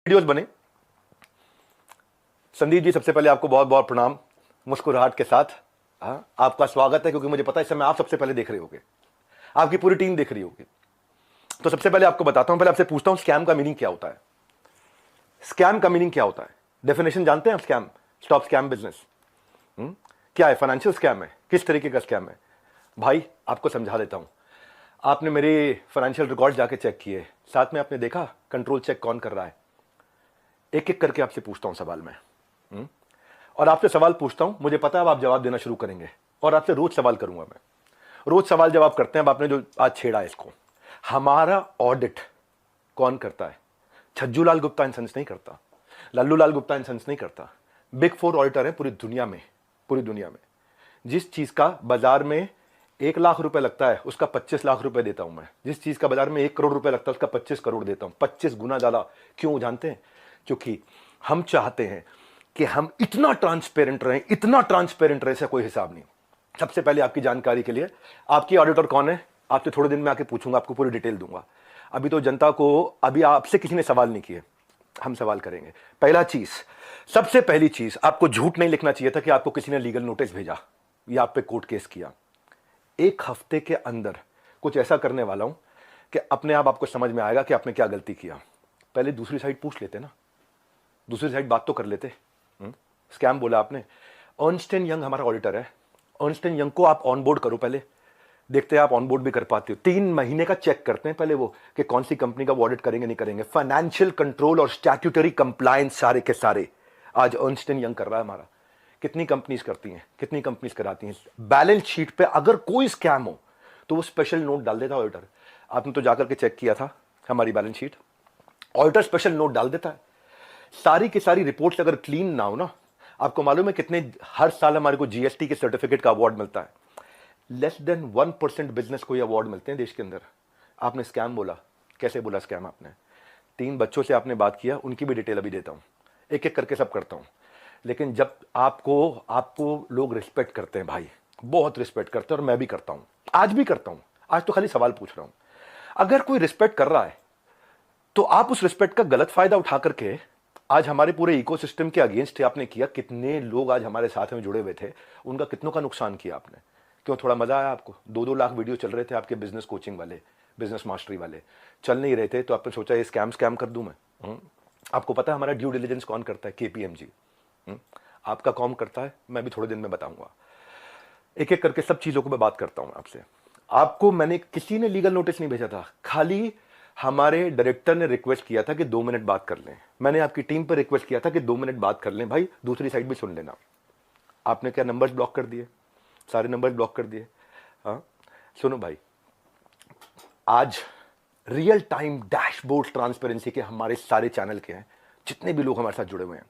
Videos बने। संदीप जी, सबसे पहले आपको बहुत बहुत प्रणाम, मुस्कुराहट के साथ। आपका स्वागत है, क्योंकि मुझे पता है इस समय आप सबसे पहले देख रहे होगे, आपकी पूरी टीम देख रही होगी। तो सबसे पहले आपको बताता हूं, पहले आपसे पूछता हूं, स्कैम का मीनिंग क्या होता है? स्कैम का मीनिंग क्या होता है? डेफिनेशन जानते हैं आप? स्कैम, स्टॉप स्कैम बिजनेस क्या है? फाइनेंशियल स्कैम है? किस तरीके का स्कैम है भाई? आपको समझा देता हूं। आपने मेरे फाइनेंशियल रिकॉर्ड जाके चेक किए, साथ में आपने देखा कंट्रोल चेक कौन कर रहा है? एक एक करके आपसे पूछता हूं सवाल में, और आपसे सवाल पूछता हूं, मुझे पता है अब आप जवाब देना शुरू करेंगे, और आपसे रोज सवाल करूंगा मैं। रोज सवाल जवाब करते हैं। अब आपने जो आज छेड़ा इसको, हमारा ऑडिट कौन करता है? छज्जू लाल गुप्ता एंड सन्स नहीं करता, लल्लू लाल गुप्ता एंड सन्स नहीं करता। बिग फोर ऑडिटर है पूरी दुनिया में। पूरी दुनिया में जिस चीज का बाजार में 1 लाख रुपए लगता है, उसका 25 लाख रुपए देता हूं मैं। जिस चीज का बाजार में 1 करोड़ रुपए लगता है, उसका 25 करोड़ देता हूं। 25 गुना ज्यादा। क्यों जानते हैं? क्योंकि हम चाहते हैं कि हम इतना ट्रांसपेरेंट रहें, इतना ट्रांसपेरेंट रहे, से कोई हिसाब नहीं। सबसे पहले आपकी जानकारी के लिए, आपकी ऑडिटर कौन है? आपसे थोड़े दिन में आके पूछूंगा, आपको पूरी डिटेल दूंगा। अभी तो जनता को, अभी आपसे किसी ने सवाल नहीं किए, हम सवाल करेंगे। पहला चीज, सबसे पहली चीज, आपको झूठ नहीं लिखना चाहिए था कि आपको किसी ने लीगल नोटिस भेजा या आप पे कोर्ट केस किया। 1 हफ्ते के अंदर कुछ ऐसा करने वाला हूं कि अपने आप आपको समझ में आएगा कि आपने क्या गलती किया। पहले दूसरी साइड पूछ लेते ना, दूसरी साइड बात तो कर लेते। स्कैम बोला आपने। अर्नस्ट एंड यंग हमारा ऑडिटर है। अर्नस्ट एंड यंग को आप ऑनबोर्ड करो, पहले देखते हैं आप ऑनबोर्ड भी कर पाते हो। 3 महीने का चेक करते हैं पहले वो, कि कौन सी कंपनी का वो ऑडिट करेंगे नहीं करेंगे। फाइनेंशियल कंट्रोल और स्टैट्यूटरी कंप्लायंस सारे के सारे आज अर्नस्ट एंड यंग कर रहा है हमारा। कितनी कंपनीज करती हैं, कितनी कंपनीज कराती हैं? बैलेंस शीट पे अगर कोई स्कैम हो तो वो स्पेशल नोट डाल देता ऑडिटर। आपने तो जाकर के चेक किया था हमारी balance sheet, auditor special note डाल देता है। सारी की सारी रिपोर्ट्स अगर क्लीन ना हो ना, आपको मालूम है कितने हर साल हमारे को जीएसटी के सर्टिफिकेट का अवार्ड मिलता है? लेस देन 1% बिजनेस को ये अवार्ड मिलते हैं देश के अंदर। आपने स्कैम बोला, कैसे बोला स्कैम आपने? 3 बच्चों से आपने बात किया, उनकी भी डिटेल अभी देता हूं, एक एक करके सब करता हूं। लेकिन जब आपको लोग रिस्पेक्ट करते हैं भाई, बहुत रिस्पेक्ट करते हैं, और मैं भी करता हूं, आज भी करता हूं। आज तो खाली सवाल पूछ रहा हूं। अगर कोई रिस्पेक्ट कर रहा है तो आप उस रिस्पेक्ट का गलत फायदा उठा करके आज हमारे पूरे इकोसिस्टम के अगेंस्ट आपने किया। कितने लोग आज हमारे साथ में जुड़े हुए थे, उनका कितनों का नुकसान किया आपने। क्यों? थोड़ा मजा आया आपको? 2-2 लाख वीडियो चल रहे थे आपके बिजनेस कोचिंग वाले, बिजनेस मास्टरी वाले, चल नहीं रहे थे, तो आपने सोचा ये स्कैम कर दूं मैं। आपको पता है हमारा ड्यू डिलिजेंस कौन करता है? केपीएमजी। आपका कौन करता है? मैं भी थोड़े दिन में बताऊंगा। एक एक करके सब चीजों को मैं बात करता हूं आपसे। आपको मैंने, किसी ने लीगल नोटिस नहीं भेजा था, खाली हमारे डायरेक्टर ने रिक्वेस्ट किया था कि 2 मिनट बात कर लें। मैंने आपकी टीम पर रिक्वेस्ट किया था कि 2 मिनट बात कर लें भाई, दूसरी साइड भी सुन लेना। आपने क्या नंबर्स ब्लॉक कर दिए? सारे नंबर्स ब्लॉक कर दिए। हाँ सुनो भाई, आज रियल टाइम डैशबोर्ड ट्रांसपेरेंसी के हमारे सारे चैनल के हैं, जितने भी लोग हमारे साथ जुड़े हुए हैं,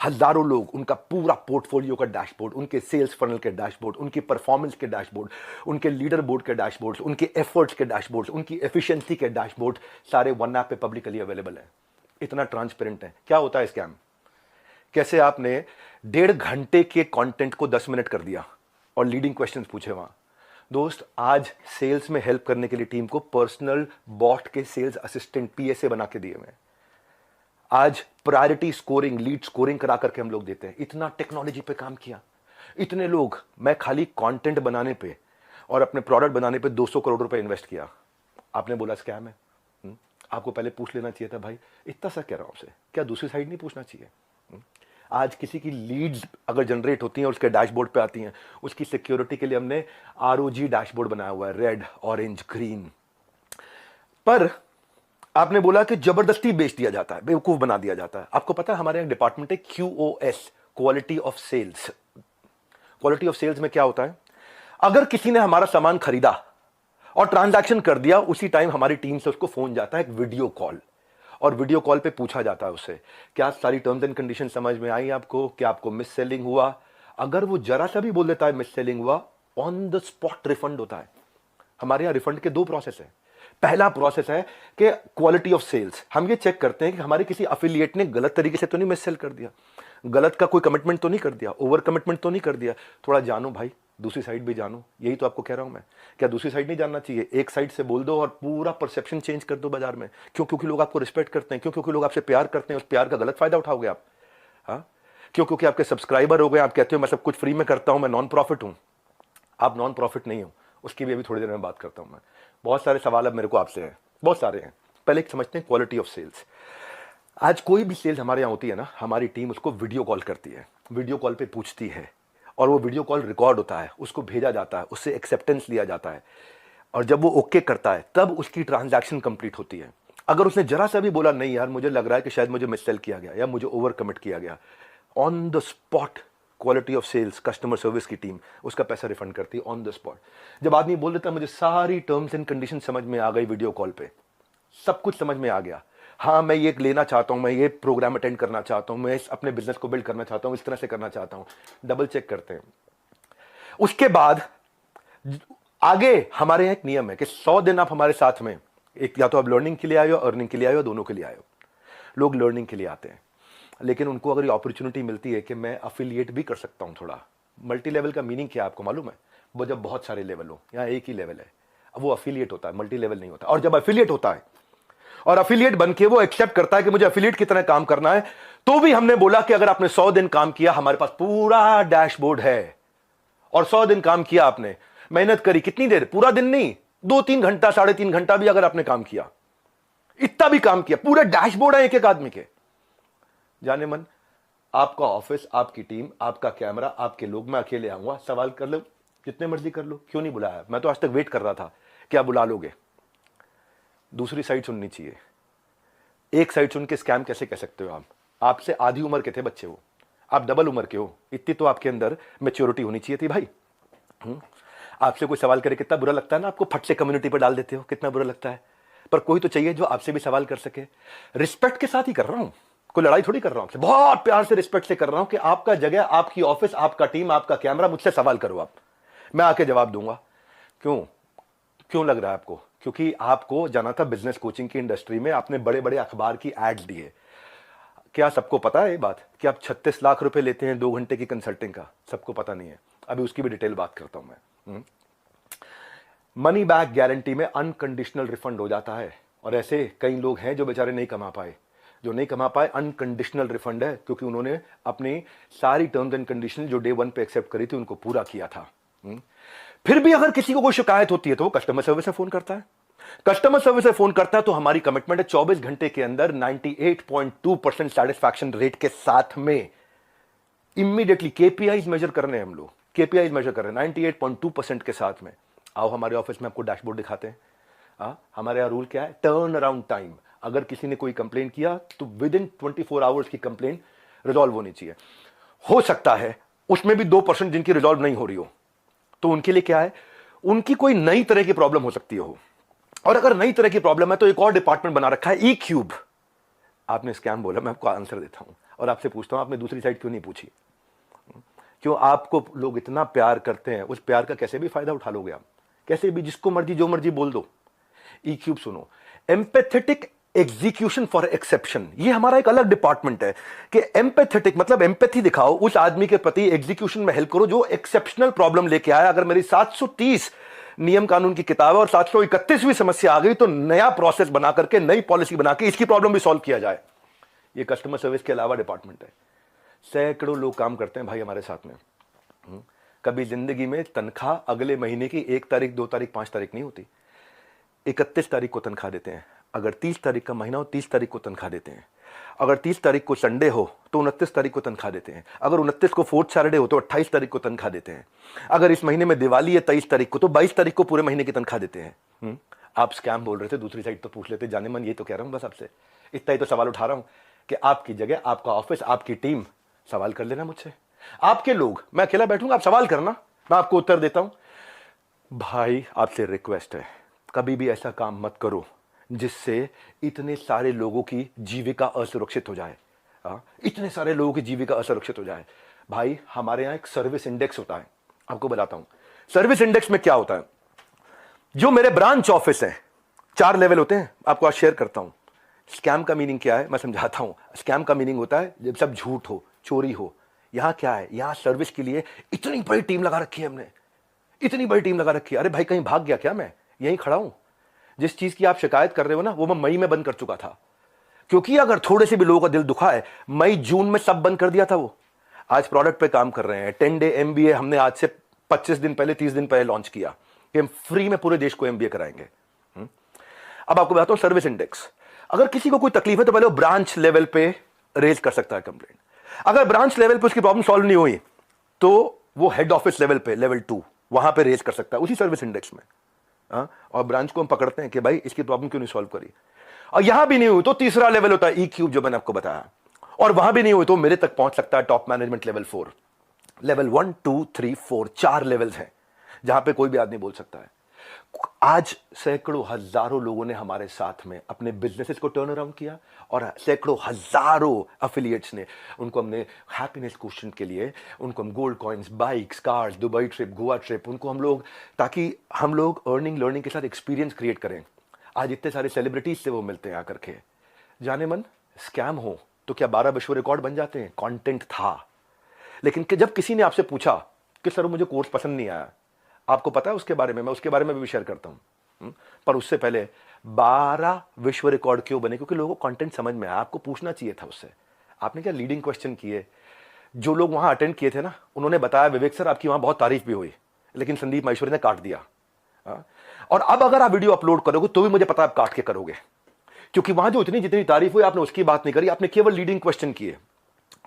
हजारों लोग, उनका पूरा पोर्टफोलियो का डैशबोर्ड, उनके सेल्स फनल के डैशबोर्ड, उनकी परफॉर्मेंस के डैशबोर्ड, उनके लीडर बोर्ड के डैशबोर्ड्स, उनके एफर्ट्स के डैशबोर्ड्स, उनकी एफिशिएंसी के डैशबोर्ड सारे वन ऐप पे पब्लिकली अवेलेबल है। इतना ट्रांसपेरेंट है। क्या होता है स्कैम? कैसे आपने 1.5 घंटे के कंटेंट को 10 मिनट कर दिया और लीडिंग क्वेश्चंस पूछे वहां। दोस्त, आज सेल्स में हेल्प करने के लिए टीम को पर्सनल बॉट के सेल्स असिस्टेंट पीएसए बना के दिए हुए। आज प्रायोरिटी स्कोरिंग, लीड स्कोरिंग करा करके हम लोग देते हैं। इतना टेक्नोलॉजी पे काम किया, इतने लोग। मैं खाली कंटेंट बनाने पे और अपने प्रोडक्ट बनाने पे 200 करोड़ रुपए इन्वेस्ट किया। आपने बोला स्कैम है। आपको पहले पूछ लेना चाहिए था भाई, इतना सा कह रहा हूं आपसे, क्या दूसरी साइड नहीं पूछना चाहिए? आज किसी की लीड्स अगर जनरेट होती हैं और उसके डैशबोर्ड पे आती हैं, उसकी सिक्योरिटी के लिए हमने आरओजी डैशबोर्ड बनाया हुआ है, रेड, ऑरेंज, ग्रीन। पर आपने बोला कि जबरदस्ती बेच दिया जाता है, बेवकूफ बना दिया जाता है। आपको पता है हमारे यहाँ डिपार्टमेंट है QoS, quality of sales. Quality of sales में क्या होता है? अगर किसी ने हमारा सामान खरीदा और ट्रांजैक्शन कर दिया, उसी टाइम हमारी टीम से उसको फोन जाता है, एक वीडियो कॉल, और वीडियो कॉल पे पूछा जाता है उससे, क्या सारी टर्म्स एंड कंडीशन समझ में आई आपको? क्या आपको मिस सेलिंग हुआ? अगर वो जरा सा भी बोल देता है मिस सेलिंग हुआ, ऑन द स्पॉट रिफंड होता है। हमारे यहां रिफंड के 2 प्रोसेस है। पहला प्रोसेस है कि क्वालिटी ऑफ सेल्स, हम ये चेक करते हैं कि हमारे किसी अफिलिएट ने गलत तरीके से तो नहीं मिस सेल कर दिया, गलत का कोई कमिटमेंट तो नहीं कर दिया, ओवर कमिटमेंट तो नहीं कर दिया। थोड़ा जानो भाई, दूसरी साइड भी जानो, यही तो आपको कह रहा हूं मैं। क्या दूसरी साइड नहीं जानना चाहिए? एक साइड से बोल दो और पूरा परसेप्शन चेंज कर दो बाजार में। क्यों? क्योंकि लोग आपको रिस्पेक्ट करते हैं। क्यों? क्योंकि लोग आपसे प्यार करते हैं। उस प्यार का गलत फायदा उठाओगे आप? हाँ, क्यों? क्योंकि आपके सब्सक्राइबर हो गए, आप कहते हो मैं सब कुछ फ्री में करता हूं, मैं नॉन प्रॉफिट हूं। आप नॉन प्रॉफिट नहीं हो, उसकी भी अभी थोड़ी देर में बात करता हूं मैं। बहुत सारे सवाल अब मेरे को आपसे हैं, बहुत सारे हैं। पहले एक समझते हैं क्वालिटी ऑफ सेल्स। आज कोई भी सेल्स हमारे यहाँ होती है ना, हमारी टीम उसको वीडियो कॉल करती है, वीडियो कॉल पे पूछती है, और वो वीडियो कॉल रिकॉर्ड होता है, उसको भेजा जाता है, उससे एक्सेप्टेंस लिया जाता है, और जब वो ओके करता है तब उसकी ट्रांजैक्शन कंप्लीट होती है। अगर उसने जरा सा भी बोला नहीं यार मुझे लग रहा है कि शायद मुझे मिससेल किया गया या मुझे ओवर कमिट किया गया, on the spot quality of sales, customer service की टीम उसका पैसा रिफंड करती है ऑन द स्पॉट। जब आदमी बोल देता है मुझे सारी टर्म्स एंड कंडीशन समझ में आ गई वीडियो कॉल पे, सब कुछ समझ में आ गया, हाँ मैं ये लेना चाहता हूं, मैं ये प्रोग्राम अटेंड करना चाहता हूं, मैं अपने बिजनेस को बिल्ड करना चाहता हूं, इस तरह से करना चाहता हूं, डबल चेक करते हैं। उसके बाद आगे हमारे यहां एक नियम है कि 100 दिन आप हमारे साथ में, एक या तो आप लर्निंग के लिए आए हो, अर्निंग के लिए आए हो, दोनों के लिए आए हो। लोग लर्निंग के लिए आते हैं, लेकिन उनको अगर ये अपॉर्चुनिटी मिलती है कि मैं अफिलिएट भी कर सकता हूं थोड़ा। मल्टी लेवल का मीनिंग क्या है आपको मालूम है? वो जब बहुत सारे लेवल हो, यहाँ एक ही लेवल है, अब वो अफिलिएट होता है, मल्टी लेवल नहीं होता। और जब अफिलिएट होता है और अफिलिएट बनके वो एक्सेप्ट करता है कि मुझे अफिलिएट की तरह काम करना है, तो भी हमने बोला कि अगर आपने 100 दिन काम किया, हमारे पास पूरा डैशबोर्ड है, और 100 दिन काम किया आपने, मेहनत करी, कितनी देर? पूरा दिन नहीं, 2-3 घंटा, 3.5 घंटा भी अगर आपने काम किया, इतना भी काम किया, पूरे डैशबोर्ड है एक एक आदमी के। जाने मन, आपका ऑफिस, आपकी टीम, आपका कैमरा, आपके लोग, मैं अकेले आऊंगा, सवाल कर लो जितने मर्जी कर लो, क्यों नहीं बुलाया? मैं तो आज तक वेट कर रहा था कि आप बुला लोगे। दूसरी साइड सुननी चाहिए। एक साइड सुन के स्कैम कैसे कह सकते हो आप? आपसे आधी उम्र के थे बच्चे वो, आप डबल उम्र के हो, इतनी तो आपके अंदर मैच्योरिटी होनी चाहिए थी भाई। आपसे कोई सवाल करे कितना बुरा लगता है ना, आपको फट से कम्युनिटी पर डाल देते हो, कितना बुरा लगता है। पर कोई तो चाहिए जो आपसे भी सवाल कर सके। रिस्पेक्ट के साथ ही कर रहा हूं, कोई लड़ाई थोड़ी कर रहा हूं आपसे, बहुत प्यार से रिस्पेक्ट से कर रहा हूं कि आपका जगह, आपकी ऑफिस, आपका टीम, आपका कैमरा, मुझसे सवाल करो आप, मैं आके जवाब दूंगा। क्यों? क्यों लग रहा है आपको? क्योंकि आपको जाना था बिजनेस कोचिंग की इंडस्ट्री में, आपने बड़े बड़े अखबार की एड्स दिए। क्या सबको पता है ये बात कि आप 36 लाख रुपए लेते हैं 2 घंटे की कंसल्टिंग का? सबको पता नहीं है। अभी उसकी भी डिटेल बात करता हूं मैं। मनी बैक गारंटी में अनकंडीशनल रिफंड हो जाता है, और ऐसे कई लोग हैं जो बेचारे नहीं कमा पाए, जो नहीं कमा पाए, अनकंडीशनल रिफंड है, क्योंकि उन्होंने अपनी सारी टर्म्स एंड कंडीशन जो डे 1 पे एक्सेप्ट करी थी उनको पूरा किया था। फिर भी अगर किसी को कोई शिकायत होती है तो वो कस्टमर सर्विस से फोन करता है। कस्टमर सर्विस से फोन करता है तो हमारी कमिटमेंट है 24 घंटे के अंदर 98.2% सेटिस्फैक्शन रेट के साथ में इमीडिएटली केपीआईज मेजर करने हैं हम लोग, केपीआईज मेजर कर रहे हैं 98.2% के साथ में। आओ हमारे ऑफिस में आपको डैशबोर्ड दिखाते हैं। हमारे यहाँ रूल क्या है? Turn around time. अगर किसी ने कोई कंप्लेन किया तो विद इन 24 आवर्स की कंप्लेन रिजॉल्व होनी चाहिए। हो सकता है उसमें भी 2% जिनकी रिजॉल्व नहीं हो रही हो, तो उनके लिए क्या है, उनकी कोई नई तरह की प्रॉब्लम हो सकती हो, और अगर नई तरह की प्रॉब्लम है तो एक और डिपार्टमेंट बना रखा है, ई क्यूब। आपने स्कैम बोला, मैं आपको आंसर देता हूं और आपसे पूछता हूं आपने दूसरी साइड क्यों नहीं पूछी? क्यों? आपको लोग इतना प्यार करते हैं, उस प्यार का कैसे भी फायदा उठा लोगे आप, कैसे भी, जिसको मर्जी जो मर्जी बोल दो। ई क्यूब सुनो, एम्पैथेटिक एग्जीक्यूशन फॉर एक्सेप्शन, ये हमारा एक अलग डिपार्टमेंट है कि एम्पैथेटिक मतलब एम्पैथी दिखाओ उस आदमी के प्रति, एग्जीक्यूशन में हेल्प करो जो एक्सेप्शनल प्रॉब्लम लेके आया। अगर मेरी 730 नियम कानून की किताब है और 731वीं समस्या आ गई तो नया प्रोसेस बना करके, नई पॉलिसी बना के इसकी प्रॉब्लम भी सॉल्व किया जाए। ये कस्टमर सर्विस के अलावा डिपार्टमेंट है। सैकड़ों लोग काम करते हैं भाई हमारे साथ में। कभी जिंदगी में तनख्वाह अगले महीने की 1 तारीख, 2 तारीख, 5 तारीख नहीं होती, 31 तारीख को तनख्वाह देते हैं। अगर 30 तारीख का महीना हो 30 तारीख को तनख्वाह देते हैं। अगर 30 तारीख को संडे हो तो 29 तारीख को तनख्वाह देते हैं। अगर 29 को फोर्थ सैटरडे हो तो 28 तारीख को तनख्वाह देते हैं। अगर इस महीने में दिवाली है 23 तारीख को तो 22 तारीख को पूरे महीने की तनख्वाह देते हैं। आप स्कैम बोल रहे थे, दूसरी साइड तो पूछ लेते। जाने मन, ये तो कह रहा हूं बस आपसे, इतना ही तो सवाल उठा रहा हूं कि आपकी जगह, आपका ऑफिस, आपकी टीम, सवाल कर लेना मुझसे। आपके लोग, मैं अकेला बैठूंगा, आप सवाल करना, मैं आपको उत्तर देता हूं। भाई आपसे रिक्वेस्ट है, कभी भी ऐसा काम मत करो जिससे इतने सारे लोगों की जीविका असुरक्षित हो जाए। इतने सारे लोगों की जीविका असुरक्षित हो जाए। भाई हमारे यहां एक सर्विस इंडेक्स होता है, आपको बताता हूं। सर्विस इंडेक्स में क्या होता है, जो मेरे ब्रांच ऑफिस है, 4 लेवल होते हैं, आपको आज शेयर करता हूं। स्कैम का मीनिंग क्या है मैं समझाता हूं। स्कैम का मीनिंग होता है जब सब झूठ हो, चोरी हो। यहां क्या है, यहां सर्विस के लिए इतनी बड़ी टीम लगा रखी है हमने, इतनी बड़ी टीम लगा रखी है। अरे भाई कहीं भाग गया क्या? मैं यहीं खड़ा हूं। जिस चीज की आप शिकायत कर रहे हो ना, वो मैं मई में बंद कर चुका था, क्योंकि अगर थोड़े से भी लोगों का दिल दुखा है, मई जून में सब बंद कर दिया था। वो आज प्रोडक्ट पे काम कर रहे हैं। 10 डे MBA हमने आज से 25 दिन पहले, 30 दिन पहले लॉन्च किया कि हम फ्री में पूरे देश को MBA कराएंगे। अब आपको बताता हूं सर्विस इंडेक्स। अगर किसी को कोई तकलीफ है तो पहले वो ब्रांच लेवल पे रेज कर सकता है कंप्लेंट। अगर ब्रांच लेवल पे उसकी प्रॉब्लम सॉल्व नहीं हुई तो वो हेड ऑफिस लेवल पे, लेवल 2, वहां पे रेज कर सकता है उसी सर्विस इंडेक्स में। और ब्रांच को हम पकड़ते हैं कि भाई इसकी प्रॉब्लम क्यों नहीं सॉल्व करी, और यहां भी नहीं हुई तो तीसरा लेवल होता है EQ, जो मैंने आपको बताया, और वहां भी नहीं हुई तो मेरे तक पहुंच सकता है top management level 4। Level 1 2 3 4 4 levels हैं जहां पे कोई भी आदमी बोल सकता है। आज सैकड़ों हजारों लोगों ने हमारे साथ में अपने बिजनेसेस को टर्न अराउंड किया, और सैकड़ों हजारों एफिलिएट्स ने, उनको हमने हैप्पीनेस क्वेश्चन के लिए, उनको हम gold coins, bikes, cars, Dubai trip, Goa trip, उनको हम लोग, ताकि हम लोग अर्निंग लर्निंग के साथ एक्सपीरियंस क्रिएट करें। आज इतने सारे सेलिब्रिटीज से वो मिलते हैं आकर के। जाने मन स्कैम हो तो क्या 12 विश्व रिकॉर्ड बन जाते हैं? कंटेंट था। लेकिन जब किसी ने आपसे पूछा कि सर मुझे कोर्स पसंद नहीं आया, आपको पता है उसके बारे में, मैं उसके बारे में भी शेयर करता हूं। पर उससे पहले 12 विश्व रिकॉर्ड क्यों बने? क्योंकि लोगों को कंटेंट समझ में आया। आपको पूछना चाहिए था उससे। आपने क्या लीडिंग क्वेश्चन किए? जो लोग वहां अटेंड किए थे ना, उन्होंने बताया विवेक सर आपकी वहां बहुत तारीफ भी हुई, लेकिन संदीप माहेश्वरी ने काट दिया। और अब अगर आप वीडियो अपलोड करोगे तो भी मुझे पता है आप काट के करोगे, क्योंकि वहां जो इतनी जितनी तारीफ हुई आपने उसकी बात नहीं करी, आपने केवल लीडिंग क्वेश्चन किए।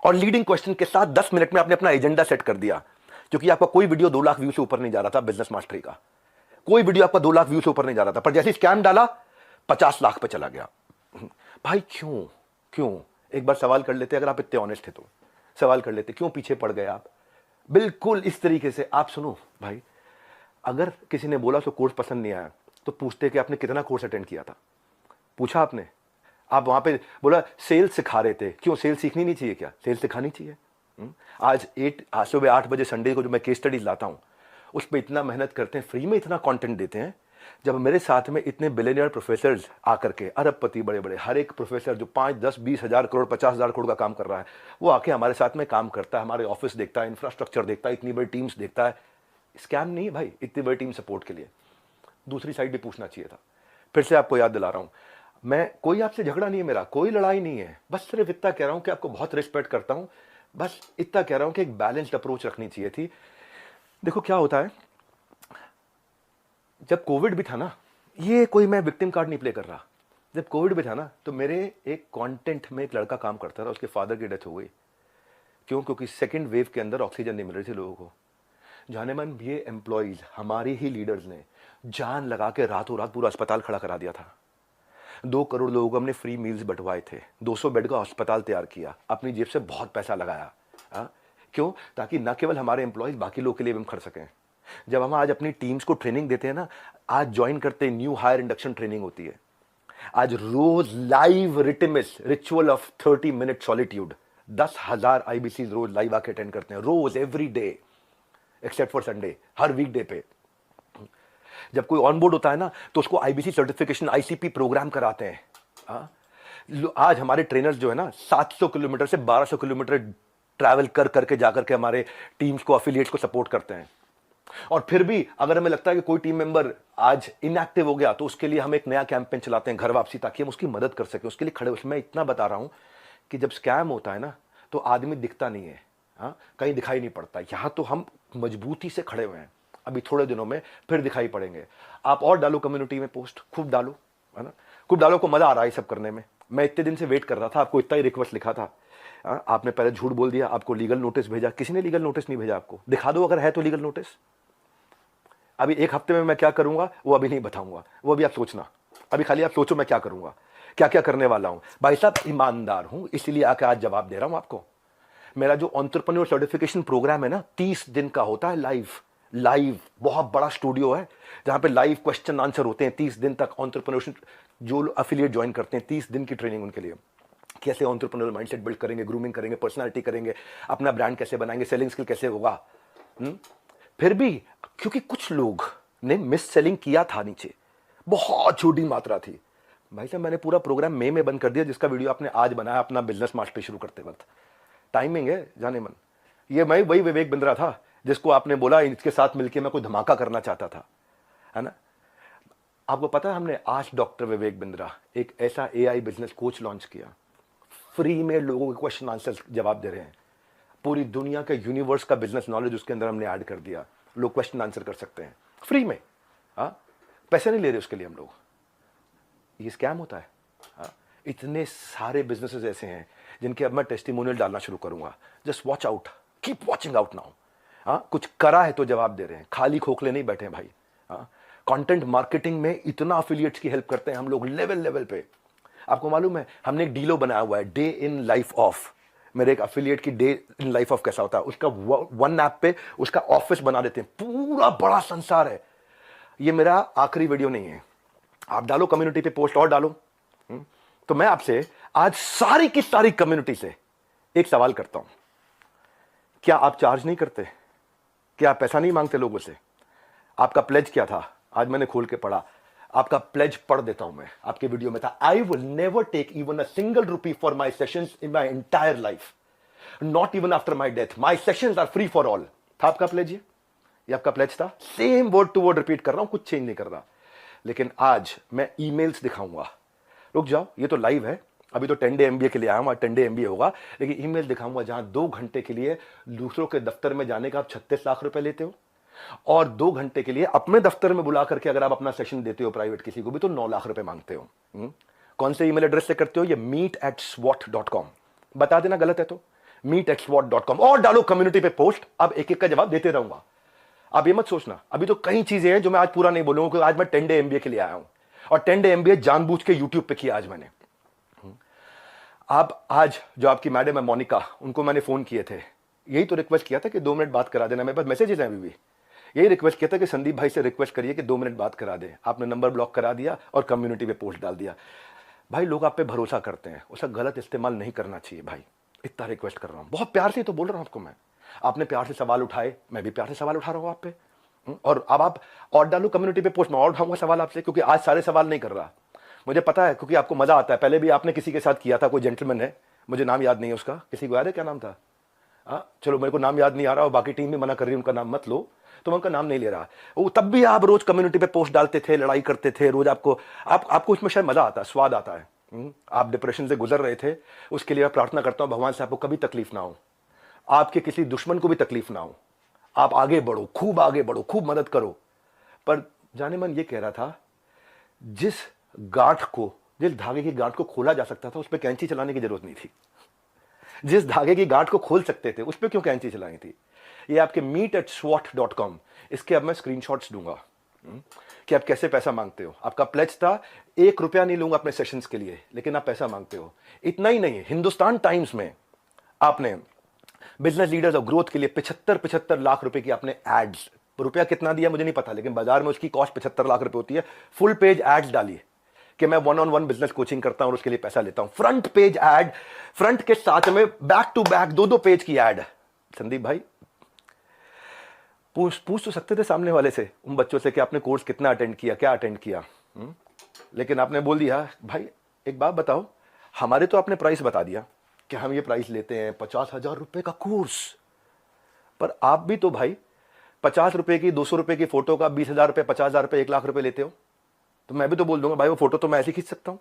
और लीडिंग क्वेश्चन के साथ 10 मिनट में आपने अपना एजेंडा सेट कर दिया, क्योंकि आपका कोई वीडियो 2 लाख व्यू से ऊपर नहीं जा रहा था। बिजनेस मास्टरी का कोई वीडियो आपका 2 लाख व्यू से ऊपर नहीं जा रहा था, पर जैसे स्कैम डाला 50 लाख पे चला गया। भाई क्यों? क्यों? एक बार सवाल कर लेते, अगर आप इतने ऑनेस्ट थे तो सवाल कर लेते, क्यों पीछे पड़ गए आप? बिल्कुल इस तरीके से आप सुनो भाई, अगर किसी ने बोला तो कोर्स पसंद नहीं आया तो पूछते कि आपने कितना कोर्स अटेंड किया था? पूछा आपने? आप वहां पे बोला सेल्स सिखा रहे थे, क्यों? सेल्स सीखनी नहीं चाहिए क्या? सेल्स सिखानी चाहिए। आज सुबह 8 बजे संडे को जो मैं केस स्टडीज लाता हूं, उस पर इतना मेहनत करते हैं, फ्री में इतना कंटेंट देते हैं। जब मेरे साथ में इतने बिलियनियर प्रोफेसर्स आकर के, अरबपति बड़े बड़े, हर एक प्रोफेसर जो 5 10 20 हजार करोड़ 50 हजार करोड़ का काम कर रहा है, वो आके हमारे साथ में काम करता है, हमारे ऑफिस देखता है, इंफ्रास्ट्रक्चर देखता है, इतनी बड़ी टीम्स देखता है। स्कैम नहीं है भाई, इतनी बड़ी टीम सपोर्ट के लिए। दूसरी साइड भी पूछना चाहिए था। फिर से आपको याद दिला रहा हूं, मैं कोई आपसे झगड़ा नहीं है, मेरा कोई लड़ाई नहीं है, बस सिर्फ इतना कह रहा हूं कि आपको बहुत रिस्पेक्ट करता हूं, बस इतना कह रहा हूं कि एक बैलेंस्ड अप्रोच रखनी चाहिए थी। देखो क्या होता है, जब कोविड भी था ना, ये कोई मैं विक्टिम कार्ड नहीं प्ले कर रहा, जब कोविड भी था ना, तो मेरे एक कंटेंट में एक लड़का काम करता था, उसके फादर की डेथ हो गई। क्यों? क्योंकि सेकेंड वेव के अंदर ऑक्सीजन नहीं मिल रही थी लोगों को। जाने मन ये एम्प्लॉइज, हमारे ही लीडर्स ने जान लगा के रातों रात पूरा अस्पताल खड़ा करा दिया था। 2 करोड़ लोगों को हमने फ्री मील्स बंटवाए थे, 200 बेड का अस्पताल तैयार किया, अपनी जेब से बहुत पैसा लगाया। क्यों? ताकि न केवल हमारे एम्प्लॉइज, बाकी लोगों के लिए भी हम खर्च सकें। जब हम आज अपनी टीम्स को ट्रेनिंग देते हैं ना, आज ज्वाइन करते हैं, न्यू हायर इंडक्शन ट्रेनिंग होती है, आज रोज लाइव रिटिमिस ritual of 30 minute solitude, 10,000 IBC रोज लाइव आके अटेंड करते हैं, रोज, every day except for Sunday, हर वीकडे पे। जब कोई ऑन बोर्ड होता है ना, तो उसको IBC सर्टिफिकेशन, ICP प्रोग्राम कराते हैं। आज हमारे ट्रेनर्स जो है ना, 700 किलोमीटर से 1200 किलोमीटर ट्रैवल कर करके जाकर के हमारे टीम्स को, एफिलिएट्स को सपोर्ट करते हैं। और फिर भी अगर हमें लगता है कि कोई टीम मेंबर आज इनएक्टिव हो गया, तो उसके लिए हम एक नया कैंपेन चलाते हैं, घर वापसी, ताकि हम उसकी मदद कर सकें, उसके लिए खड़े। उसमें इतना बता रहा हूं कि जब स्कैम होता है ना, तो आदमी दिखता नहीं है, कहीं दिखाई नहीं पड़ता। यहां तो हम मजबूती से खड़े हुए हैं, अभी थोड़े दिनों में फिर दिखाई पड़ेंगे। आप और डालो कम्युनिटी में पोस्ट, खूब डालो, है ना, खूब डालो। को मजा आ रहा है सब करने में। मैं इतने दिन से वेट कर रहा था, आपको इतना ही रिक्वेस्ट लिखा था, आपने पहले झूठ बोल दिया, आपको लीगल नोटिस भेजा। किसी ने लीगल नोटिस नहीं भेजा आपको, दिखा दो अगर है तो लीगल नोटिस। अभी 1 हफ्ते में मैं क्या करूंगा वो अभी नहीं बताऊंगा, वो अभी आप सोचना। अभी खाली आप सोचो मैं क्या करूंगा, क्या क्या करने वाला हूं। भाई साहब ईमानदार हूं, इसलिए आके आज जवाब दे रहा हूं आपको। मेरा जो एंटरप्रेन्योर सर्टिफिकेशन प्रोग्राम है ना, 30 दिन का होता है, लाइव बहुत बड़ा स्टूडियो है जहां पे लाइव क्वेश्चन आंसर होते हैं 30 दिन तक। एंटरप्रेन्योरशिप जो अफिलिएट ज्वाइन करते हैं, 30 दिन की ट्रेनिंग उनके लिए, कैसे एंटरप्रेन्योरल माइंडसेट बिल्ड करेंगे, ग्रूमिंग करेंगे, पर्सनालिटी करेंगे, अपना ब्रांड कैसे बनाएंगे, सेलिंग स्किल कैसे होगा। फिर भी क्योंकि कुछ लोग ने मिस सेलिंग किया था, नीचे बहुत छोटी मात्रा थी। भाई साहब मैंने पूरा प्रोग्राम मई में बंद कर दिया, जिसका वीडियो आपने आज बनाया अपना बिजनेस मास्टरी शुरू करते वक्त। टाइमिंग है जाने मन। ये मैं वही विवेक बिंद्रा था जिसको आपने बोला इसके साथ मिलकर मैं कोई धमाका करना चाहता था, है ना। आपको पता है हमने आज डॉक्टर विवेक बिंद्रा एक ऐसा एआई बिजनेस कोच लॉन्च किया, फ्री में लोगों के क्वेश्चन आंसर जवाब दे रहे हैं। पूरी दुनिया के यूनिवर्स का बिजनेस नॉलेज उसके अंदर हमने ऐड कर दिया, लोग क्वेश्चन आंसर कर सकते हैं फ्री में। हाँ, पैसे नहीं ले रहे उसके लिए हम लोग। ये स्कैम होता है। हाँ, इतने सारे बिजनेसेस ऐसे हैं जिनके अब मैं टेस्टिमोनियल डालना शुरू करूंगा। Just watch out, keep watching out now. हाँ, कुछ करा है तो जवाब दे रहे हैं, खाली खोखले नहीं बैठे हैं भाई। हाँ, कंटेंट मार्केटिंग में इतना अफिलिएट्स की हेल्प करते हैं हम लोग लेवल पे। आपको मालूम है हमने एक डीलो बनाया हुआ है, डे इन लाइफ ऑफ। मेरे एक अफिलिएट की डे इन लाइफ ऑफ कैसा होता है, उसका वन ऐप पे उसका ऑफिस बना देते हैं, पूरा बड़ा संसार है। ये मेरा आखिरी वीडियो नहीं है, आप डालो कम्युनिटी पे पोस्ट और डालो। तो मैं आपसे आज सारी की सारी कम्युनिटी से एक सवाल करता हूं, क्या आप चार्ज नहीं करते? क्या आप पैसा नहीं मांगते लोगों से? आपका प्लेज क्या था? आज मैंने खोल के पढ़ा, आपका प्लेज पढ़ देता हूं मैं, आपके वीडियो में था, I will never take even a single rupee for my sessions in my entire life, not even after my death, my sessions are free for all. था आपका प्लेज? ये आपका प्लेज था। Same word to word repeat कर रहा हूं, कुछ change नहीं कर रहा। लेकिन आज मैं ईमेल्स दिखाऊंगा। रुक जाओ, ये तो लाइव है, अभी तो 10 डे एमबीए के लिए आया हूं, 10 डे एमबीए होगा, लेकिन ईमेल दिखाऊंगा जहां 2 घंटे के लिए दूसरों के दफ्तर में जाने का आप 36 लाख रुपए लेते हो, और 2 घंटे के लिए अपने दफ्तर में बुला करके अगर आप अपना सेशन देते हो प्राइवेट किसी को भी तो 9 लाख रुपए मांगते हो। कौन से ईमेल एड्रेस से करते हो? ये meet@swat.com। बता देना गलत है तो meet@swat.com, और डालो कम्युनिटी पे पोस्ट। अब एक एक का जवाब देते रहूंगा। आप ये मत सोचना, अभी तो कई चीजें हैं जो मैं आज पूरा नहीं बोलूंगा, क्योंकि आज मैं 10 डे एमबीए के लिए आया हूं, और 10 डे एमबीए जानबूझ के यूट्यूब पे किया आज मैंने। आप आज जो आपकी मैडम है मोनिका, उनको मैंने फोन किए थे, यही तो रिक्वेस्ट किया था कि 2 मिनट बात करा देना। मेरे पास मैसेजेस हैं अभी भी, यही रिक्वेस्ट किया था कि संदीप भाई से रिक्वेस्ट करिए कि 2 मिनट बात करा दे। आपने नंबर ब्लॉक करा दिया और कम्युनिटी पे पोस्ट डाल दिया। भाई लोग आप पे भरोसा करते हैं, उसका गलत इस्तेमाल नहीं करना चाहिए भाई। इतना रिक्वेस्ट कर रहा हूं, बहुत प्यार से तो बोल रहा हूं आपको मैं। आपने प्यार से सवाल उठाए, मैं भी प्यार से सवाल उठा रहा हूं आप पे। और अब आप और डालो कम्युनिटी पे पोस्ट, मैं और उठाऊंगा सवाल आपसे, क्योंकि आज सारे सवाल नहीं कर रहा, मुझे पता है, क्योंकि आपको मजा आता है। पहले भी आपने किसी के साथ किया था, कोई जेंटलमैन है, मुझे नाम याद नहीं है उसका, किसी को याद है क्या नाम था? चलो मेरे को नाम याद नहीं आ रहा, और बाकी टीम भी मना कर रही है उनका नाम मत लो, तो मैं उनका नाम नहीं ले रहा। वो तब भी आप रोज कम्युनिटी पे पोस्ट डालते थे, लड़ाई करते थे रोज। आपको उसमें शायद मजा आता है, स्वाद आता है। आप डिप्रेशन से गुजर रहे थे, उसके लिए मैं प्रार्थना करता हूं भगवान से आपको कभी तकलीफ ना हो, आपके किसी दुश्मन को भी तकलीफ ना हो, आप आगे बढ़ो, खूब आगे बढ़ो, खूब मदद करो। पर जाने मन ये कह रहा था, जिस धागे की गांठ को खोला जा सकता था उस पर कैंची चलाने की जरूरत नहीं थी। जिस धागे की गांठ को खोल सकते थे उस पर क्यों कैंची चलाई थी? ये आपके meet@swat.com, इसके अब मैं स्क्रीनशॉट्स दूंगा कि आप कैसे पैसा मांगते हो। आपका प्लेज था 1 रुपया नहीं लूंगा अपने सेशंस के लिए, लेकिन आप पैसा मांगते हो। इतना ही नहीं, हिंदुस्तान टाइम्स में आपने बिजनेस लीडर्स और ग्रोथ के लिए 75 लाख रुपए की आपने एड्स, रुपया कितना दिया मुझे नहीं पता, लेकिन बाजार में उसकी कॉस्ट 75 लाख रुपए होती है। फुल पेज एड्स डाली कि मैं 1-on-1 बिजनेस कोचिंग करता हूं और उसके लिए पैसा लेता हूं। फ्रंट पेज एड, फ्रंट के साथ में बैक टू बैक 2-2 पेज की एड। संदीप भाई पूछ तो सकते थे सामने वाले से, उन बच्चों से कि आपने कोर्स कितना अटेंड किया, क्या अटेंड किया, लेकिन आपने बोल दिया भाई एक बात बताओ, हमारे तो आपने प्राइस बता दिया कि हम ये प्राइस लेते हैं 50,000 रुपए का कोर्स, पर आप भी तो भाई 50 रुपए की, 200 रुपए की फोटो का 20,000 रुपए, 50,000 रुपए, 1 लाख रुपए लेते हो। तो मैं भी तो बोल दूंगा भाई वो फोटो तो मैं ऐसे खींच सकता हूं।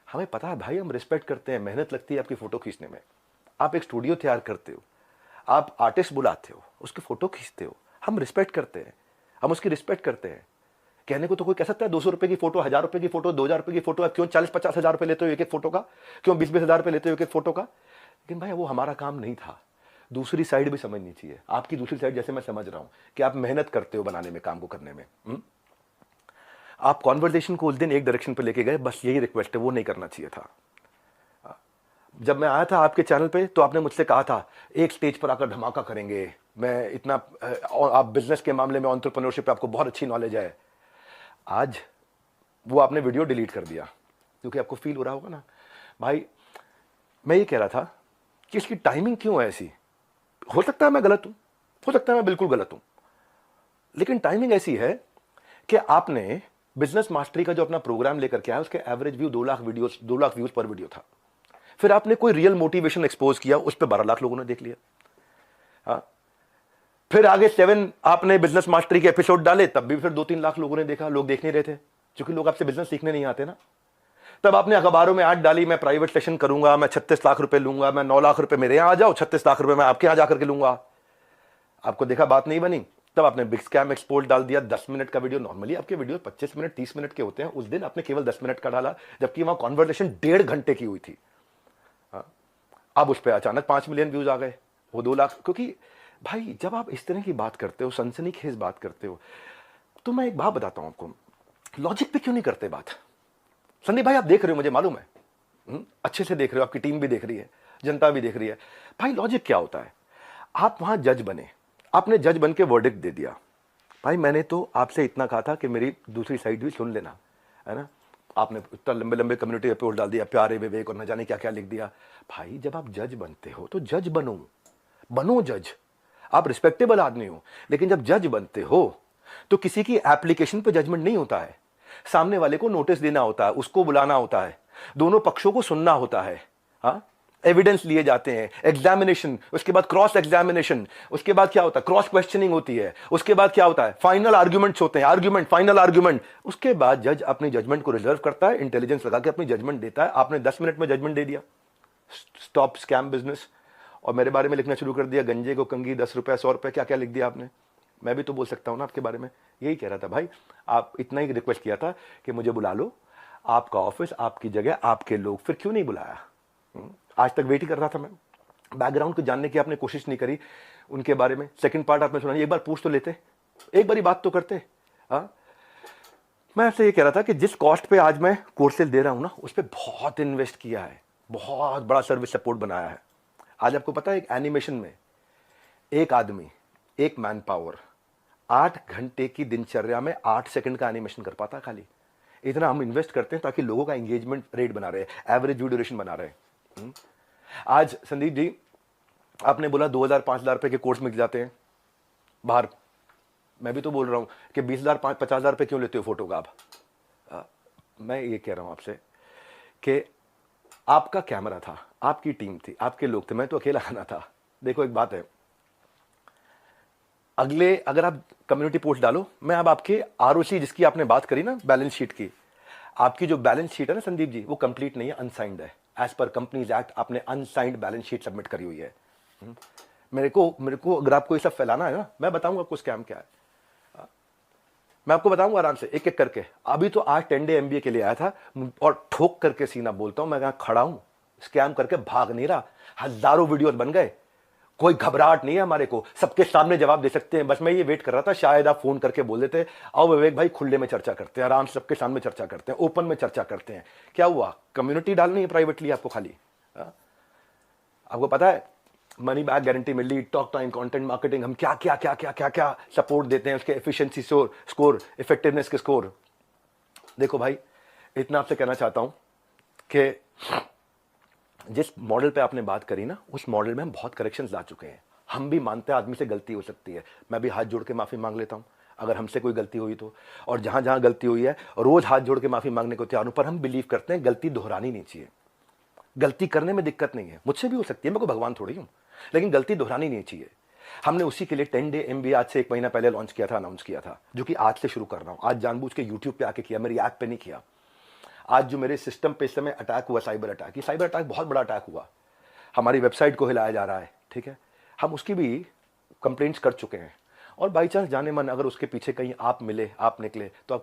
हमें पता है भाई, हम रिस्पेक्ट करते हैं, मेहनत लगती है आपकी फोटो खींचने में। आप एक स्टूडियो तैयार करते हो, आप आर्टिस्ट बुलाते हो, उसकी फोटो खींचते हो, हम रिस्पेक्ट करते हैं, हम उसकी रिस्पेक्ट करते हैं। कहने को तो कोई कह सकता है 200 रुपए की फोटो, 1000 रुपए की फोटो, 2000 रुपए की फोटो, क्यों 40-50 हजार रुपए लेते हो एक एक फोटो का, क्यों 20-20 हजार रुपए लेते हो एक एक फोटो का? लेकिन भाई वो हमारा काम नहीं था। दूसरी साइड भी समझनी चाहिए, आपकी दूसरी साइड जैसे मैं समझ रहा हूं कि आप मेहनत करते हो बनाने में, काम को करने में। आप कॉन्वर्जेशन को उस दिन एक डायरेक्शन पे लेके गए, बस यही रिक्वेस्ट है, वो नहीं करना चाहिए था। जब मैं आया था आपके चैनल पे तो आपने मुझसे कहा था एक स्टेज पर आकर धमाका करेंगे, मैं इतना, आप बिजनेस के मामले में, एंटरप्रेन्योरशिप पे आपको बहुत अच्छी नॉलेज है। आज वो आपने वीडियो डिलीट कर दिया, क्योंकि आपको फील हो रहा होगा ना भाई। मैं ये कह रहा था कि इसकी टाइमिंग क्यों है ऐसी? हो सकता है मैं गलत हूं, हो सकता है मैं बिल्कुल गलत हूं, लेकिन टाइमिंग ऐसी है कि आपने बिजनेस मास्टरी का जो अपना प्रोग्राम लेकर के आया, उसके एवरेज व्यू 2 लाख व्यूज पर वीडियो था। फिर आपने कोई रियल मोटिवेशन एक्सपोज किया, उस पर 12 लाख लोगों ने देख लिया। हाँ, फिर आगे 7 आपने बिजनेस मास्टरी के एपिसोड डाले, तब भी फिर 2-3 लाख लोगों ने देखा। लोग देख नहीं रहे थे क्योंकि लोग आपसे बिजनेस सीखने नहीं आते ना। तब आपने अखबारों में ऐड डाली, मैं प्राइवेट सेशन करूंगा, मैं 36 लाख रुपए लूंगा, मैं 9 लाख रुपए मेरे यहां आ जाओ, 36 लाख रुपए मैं आपके यहां जाकर के लूंगा। आपको देखा बात नहीं बनी, तब आपने बिग स्कैम एक्सपोर्ट डाल दिया। 10 मिनट का वीडियो, नॉर्मली आपके वीडियो 25 मिनट 30 मिनट के होते हैं, उस दिन आपने केवल 10 मिनट का डाला, जबकि वहां कॉन्वर्सेशन 1.5 घंटे की हुई थी। अब उस पर अचानक 5 मिलियन व्यूज आ गए, वो 2 लाख। क्योंकि भाई जब आप इस तरह की बात करते हो, सनसनीखेज बात करते हो, तो मैं एक बात बताता हूं आपको, लॉजिक पे क्यों नहीं करते बात। संदीप भाई आप देख रहे हो, मुझे मालूम है, अच्छे से देख रहे हो, आपकी टीम भी देख रही है, जनता भी देख रही है। भाई लॉजिक क्या होता है, आप वहां जज बने, आपने जज बन के वर्डिक्ट दे दिया। भाई मैंने तो आपसे इतना कहा था कि मेरी दूसरी साइड भी सुन लेना, है ना। आपने इतना लंबे लंबे कम्युनिटी एपिसोड डाल दिया, प्यारे विवेक और न जाने क्या क्या लिख दिया। भाई जब आप जज बनते हो तो जज बनो जज। आप रिस्पेक्टेबल आदमी हो, लेकिन जब जज बनते हो तो किसी की एप्लीकेशन पे जजमेंट नहीं होता है। सामने वाले को नोटिस देना होता है, उसको बुलाना होता है, दोनों पक्षों को सुनना होता है, हाँ, एविडेंस लिए जाते हैं, एग्जामिनेशन, उसके बाद क्रॉस एग्जामिनेशन, उसके बाद क्या होता है, क्रॉस क्वेश्चनिंग होती है, उसके बाद क्या होता है, फाइनल आर्ग्यूमेंट्स होते हैं, आर्ग्यूमेंट, फाइनल आर्ग्यूमेंट। उसके बाद जज अपनी जजमेंट को रिजर्व करता है, इंटेलिजेंस लगा के अपनी जजमेंट देता है। आपने 10 मिनट में जजमेंट दे दिया, स्टॉप स्कैम बिजनेस, और मेरे बारे में लिखना शुरू कर दिया, गंजे को कंगी, 10 रुपए 100 रुपए, क्या क्या लिख दिया आपने। मैं भी तो बोल सकता हूं ना आपके बारे में, यही कह रहा था भाई। आप इतना ही रिक्वेस्ट किया था कि मुझे बुला लो, आपका ऑफिस, आपकी जगह, आपके लोग, फिर क्यों नहीं बुलाया। आज तक वेट ही कर रहा था मैं, बैकग्राउंड को जानने की आपने कोशिश नहीं करी उनके बारे में। सेकंड पार्ट आपने सुना, एक बार पूछ तो लेते, एक बारी बात तो करते। हाँ, मैं आपसे ये कह रहा था कि जिस कॉस्ट पे आज मैं कोर्सेज दे रहा हूं ना, उस पर बहुत इन्वेस्ट किया है, बहुत बड़ा सर्विस सपोर्ट बनाया है। आज आपको पता है, एक एनिमेशन में एक आदमी, एक मैन पावर 8 घंटे की दिनचर्या में 8 सेकंड का एनिमेशन कर पाता खाली। इतना हम इन्वेस्ट करते हैं ताकि लोगों का एंगेजमेंट रेट बना रहे, एवरेज व्यू ड्यूरेशन बना रहे। आज संदीप जी आपने बोला 2000-5000 रुपए के कोर्स मिल जाते हैं बाहर। मैं भी तो बोल रहा हूं कि 20,000-50,000 रुपए क्यों लेते हो फोटो का आप। मैं ये कह रहा हूं आपसे कि आपका कैमरा था, आपकी टीम थी, आपके लोग थे, मैं तो अकेला आना था। देखो एक बात है, अगले अगर आप कम्युनिटी पोस्ट डालो, मैं अब आपके आरओसी जिसकी आपने बात करी ना, बैलेंस शीट की, आपकी जो बैलेंस शीट है ना संदीप जी, वो कंप्लीट नहीं है, अनसाइंड है। एज पर कंपनीज एक्ट आपने अनसाइंड बैलेंस शीट सबमिट करी हुई है। मेरे को अगर आपको ये सब फैलाना है ना, मैं बताऊंगा आपको स्कैम क्या है, मैं आपको बताऊंगा आराम से एक एक करके। अभी तो आज 10 डे MBA के लिए आया था और ठोक करके सीना बोलता हूं, मैं कहां खड़ा हूं, स्कैम करके भाग नहीं रहा। हजारों वीडियोस बन गए, कोई घबराहट नहीं है हमारे को, सबके सामने जवाब दे सकते हैं। बस मैं ये वेट कर रहा था, शायद आप फोन करके बोल देते, आओ विवेक भाई खुले में चर्चा करते हैं, आराम से सबके सामने चर्चा करते हैं, ओपन में चर्चा करते हैं। क्या हुआ, कम्युनिटी डालनी है प्राइवेटली आपको खाली। आपको पता है मनी बैक गारंटी में lead, talk time, content marketing, हम क्या क्या क्या क्या क्या क्या सपोर्ट देते हैं, उसके एफिशिएंसी स्कोर, इफेक्टिवनेस के स्कोर। देखो भाई, इतना आपसे कहना चाहता हूं कि जिस मॉडल पे आपने बात करी ना, उस मॉडल में हम बहुत करेक्शंस ला चुके हैं। हम भी मानते हैं आदमी से गलती हो सकती है, मैं भी हाथ जोड़ के माफी मांग लेता हूं अगर हमसे कोई गलती हुई तो। और जहां जहां गलती हुई है रोज हाथ जोड़ के माफी मांगने को तैयार हूं, पर हम बिलीव करते हैं गलती दोहरानी नहीं चाहिए। गलती करने में दिक्कत नहीं है, मुझसे भी हो सकती है, मैं कोई भगवान थोड़ी हूं, लेकिन गलती दोहरानी नहीं चाहिए। हमने उसी के लिए 10 डे MBA आज से 1 महीना पहले लॉन्च किया था, अनाउंस किया था, जो कि आज से शुरू कर रहा हूं। आज जानबूझ के YouTube पे आके किया, मेरी ऐप पे नहीं किया। आज जो मेरे सिस्टम पे इस समय अटैक हुआ, साइबर अटैक, ये साइबर अटैक बहुत बड़ा अटैक हुआ, हमारी वेबसाइट को हिलाया जा रहा है, ठीक है, हम उसकी भी कंप्लेंट्स कर चुके हैं। और बाई चांस जाने मन अगर उसके पीछे कहीं आप मिले, आप निकले, तो आप